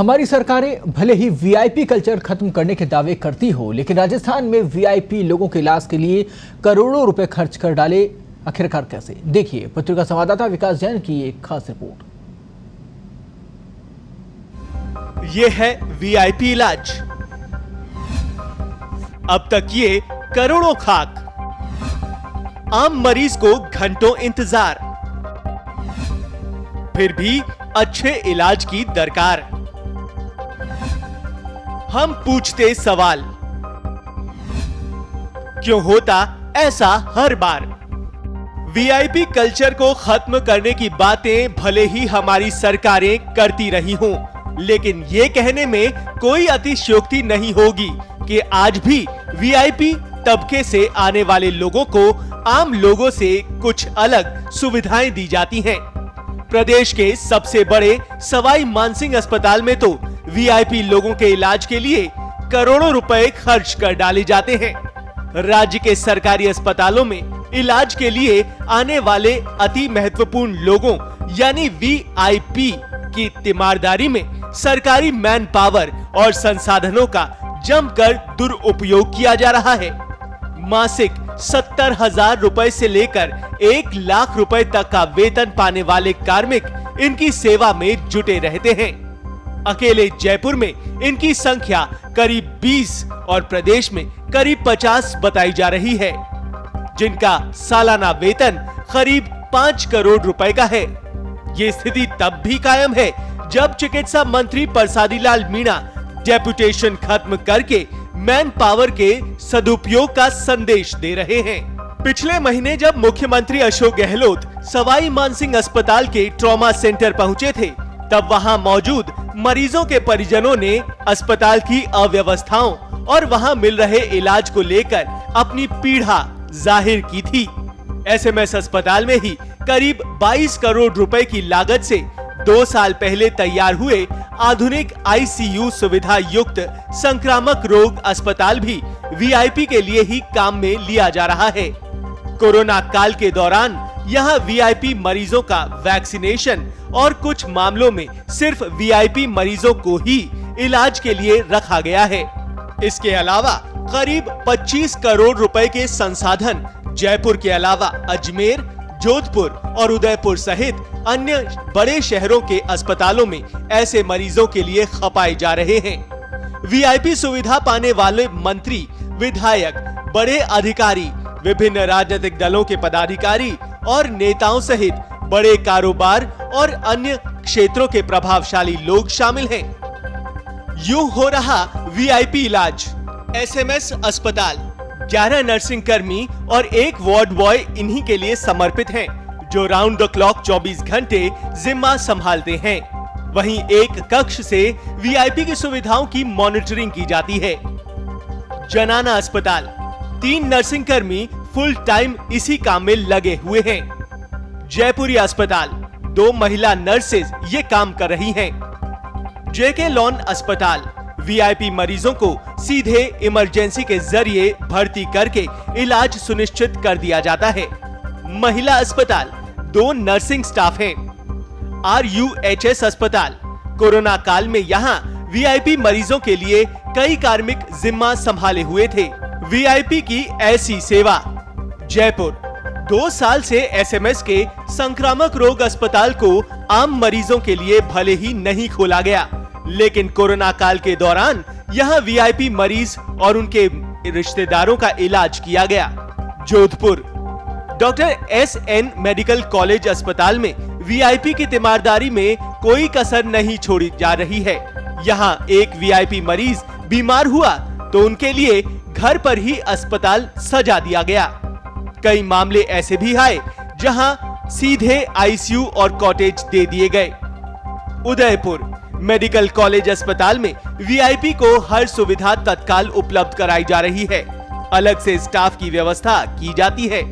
हमारी सरकारें भले ही वीआईपी कल्चर खत्म करने के दावे करती हो, लेकिन राजस्थान में वीआईपी लोगों के इलाज के लिए करोड़ों रुपए खर्च कर डाले। आखिरकार कैसे? देखिए पत्रिका संवाददाता विकास जैन की एक खास रिपोर्ट। ये है वीआईपी इलाज। अब तक ये करोड़ों खाक, आम मरीज को घंटों इंतजार, फिर भी अच्छे इलाज की दरकार। हम पूछते सवाल, क्यों होता ऐसा हर बार? वीआईपी कल्चर को खत्म करने की बातें भले ही हमारी सरकारें करती रही हों, लेकिन ये कहने में कोई अतिशयोक्ति नहीं होगी कि आज भी वीआईपी तबके से आने वाले लोगों को आम लोगों से कुछ अलग सुविधाएं दी जाती हैं। प्रदेश के सबसे बड़े सवाई मानसिंह अस्पताल में तो वीआईपी लोगों के इलाज के लिए करोड़ों रुपए खर्च कर डाले जाते हैं। राज्य के सरकारी अस्पतालों में इलाज के लिए आने वाले अति महत्वपूर्ण लोगों यानी वीआईपी की तीमारदारी में सरकारी मैन पावर और संसाधनों का जमकर दुरुपयोग किया जा रहा है। मासिक 70,000 रुपए से लेकर 1 लाख रुपए तक का वेतन पाने वाले कार्मिक इनकी सेवा में जुटे रहते हैं। अकेले जयपुर में इनकी संख्या करीब 20 और प्रदेश में करीब 50 बताई जा रही है, जिनका सालाना वेतन करीब 5 करोड़ रुपए का है। ये स्थिति तब भी कायम है जब चिकित्सा मंत्री परसादी लाल मीणा डेपुटेशन खत्म करके मैन पावर के सदुपयोग का संदेश दे रहे हैं। पिछले महीने जब मुख्यमंत्री अशोक गहलोत सवाई मानसिंह अस्पताल के ट्रॉमा सेंटर पहुंचे थे, तब वहां मौजूद मरीजों के परिजनों ने अस्पताल की अव्यवस्थाओं और वहां मिल रहे इलाज को लेकर अपनी पीड़ा जाहिर की थी। एसएमएस अस्पताल में ही करीब 22 करोड़ रुपए की लागत से 2 साल पहले तैयार हुए आधुनिक आईसीयू सुविधा युक्त संक्रामक रोग अस्पताल भी वीआईपी के लिए ही काम में लिया जा रहा है। कोरोना काल के दौरान यहां वीआईपी मरीजों का वैक्सीनेशन और कुछ मामलों में सिर्फ वीआईपी मरीजों को ही इलाज के लिए रखा गया है। इसके अलावा करीब 25 करोड़ रुपए के संसाधन जयपुर के अलावा अजमेर, जोधपुर और उदयपुर सहित अन्य बड़े शहरों के अस्पतालों में ऐसे मरीजों के लिए खपाए जा रहे हैं। वीआईपी सुविधा पाने वाले मंत्री, विधायक, बड़े अधिकारी, विभिन्न राजनीतिक दलों के पदाधिकारी और नेताओं सहित बड़े कारोबार और अन्य क्षेत्रों के प्रभावशाली लोग शामिल हैं। यूं हो रहा वीआईपी इलाज। एसएमएस अस्पताल 11 नर्सिंग कर्मी और 1 वार्ड बॉय इन्हीं के लिए समर्पित हैं, जो राउंड द क्लॉक 24 घंटे जिम्मा संभालते हैं। वहीं एक कक्ष से वीआईपी की सुविधाओं की मॉनिटरिंग की जाती है। जनाना अस्पताल 3 नर्सिंग कर्मी फुल टाइम इसी काम में लगे हुए हैं। जयपुरी अस्पताल 2 महिला नर्सेज ये काम कर रही हैं। जेके लॉन अस्पताल वीआईपी मरीजों को सीधे इमरजेंसी के जरिए भर्ती करके इलाज सुनिश्चित कर दिया जाता है। महिला अस्पताल 2 नर्सिंग स्टाफ हैं। RUHS अस्पताल कोरोना काल में यहाँ वीआईपी मरीजों के लिए कई कार्मिक जिम्मा संभाले हुए थे। वीआईपी की ऐसी सेवा। जयपुर 2 साल से एसएमएस के संक्रामक रोग अस्पताल को आम मरीजों के लिए भले ही नहीं खोला गया, लेकिन कोरोना काल के दौरान यहाँ वीआईपी मरीज और उनके रिश्तेदारों का इलाज किया गया। Jodhpur doctor SN medical college अस्पताल में वीआईपी की तीमारदारी में कोई कसर नहीं छोड़ी जा रही है। यहाँ एक वीआईपी मरीज बीमार हुआ तो उनके लिए घर पर ही अस्पताल सजा दिया गया। कई मामले ऐसे भी आए जहां सीधे आईसीयू और कॉटेज दे दिए गए। उदयपुर मेडिकल कॉलेज अस्पताल में वीआईपी को हर सुविधा तत्काल उपलब्ध कराई जा रही है। अलग से स्टाफ की व्यवस्था की जाती है।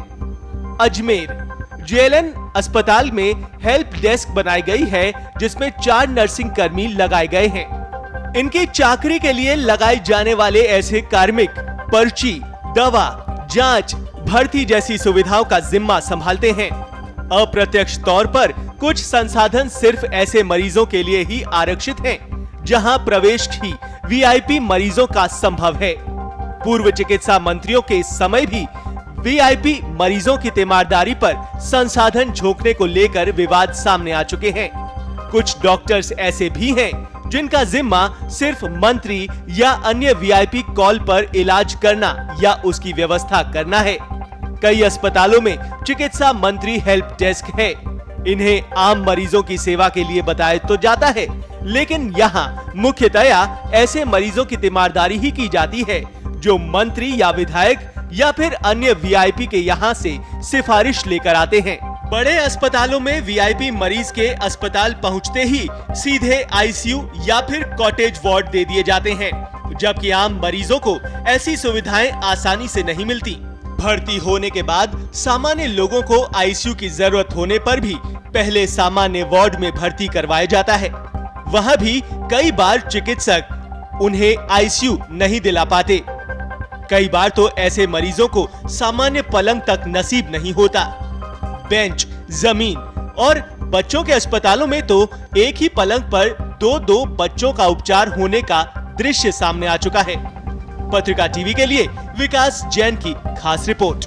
अजमेर JLN अस्पताल में हेल्प डेस्क बनाई गई है, जिसमें 4 नर्सिंग कर्मी लगाए गए हैं। इनकी चाकरी के लिए लगाए जाने वाले ऐसे कार्मिक पर्ची, दवा, जांच, भर्ती जैसी सुविधाओं का जिम्मा संभालते हैं। अप्रत्यक्ष तौर पर कुछ संसाधन सिर्फ ऐसे मरीजों के लिए ही आरक्षित हैं। जहां प्रवेश ही वीआईपी मरीजों का संभव है। पूर्व चिकित्सा मंत्रियों के समय भी वीआईपी मरीजों की तीमारदारी पर संसाधन झोंकने को लेकर विवाद सामने आ चुके हैं। कुछ डॉक्टर्स ऐसे भी हैं जिनका जिम्मा सिर्फ मंत्री या अन्य वीआईपी कॉल पर इलाज करना या उसकी व्यवस्था करना है। कई अस्पतालों में चिकित्सा मंत्री हेल्प डेस्क है। इन्हें आम मरीजों की सेवा के लिए बताया तो जाता है, लेकिन यहाँ मुख्यतया ऐसे मरीजों की तीमारदारी ही की जाती है जो मंत्री या विधायक या फिर अन्य वीआईपी के यहाँ से सिफारिश लेकर आते हैं। बड़े अस्पतालों में वीआईपी मरीज के अस्पताल पहुँचते ही सीधे आईसीयू या फिर कॉटेज वार्ड दे दिए जाते हैं, जबकि आम मरीजों को ऐसी सुविधाएं आसानी से नहीं मिलती। भर्ती होने के बाद सामान्य लोगों को आईसीयू की जरूरत होने पर भी पहले सामान्य वार्ड में भर्ती करवाया जाता है। वहाँ भी कई बार चिकित्सक उन्हें आईसीयू नहीं दिला पाते। कई बार तो ऐसे मरीजों को सामान्य पलंग तक नसीब नहीं होता। बेंच, जमीन और बच्चों के अस्पतालों में तो एक ही पलंग पर दो बच्चों का उपचार होने का दृश्य सामने आ चुका है। पत्रिका टीवी के लिए विकास जैन की खास रिपोर्ट।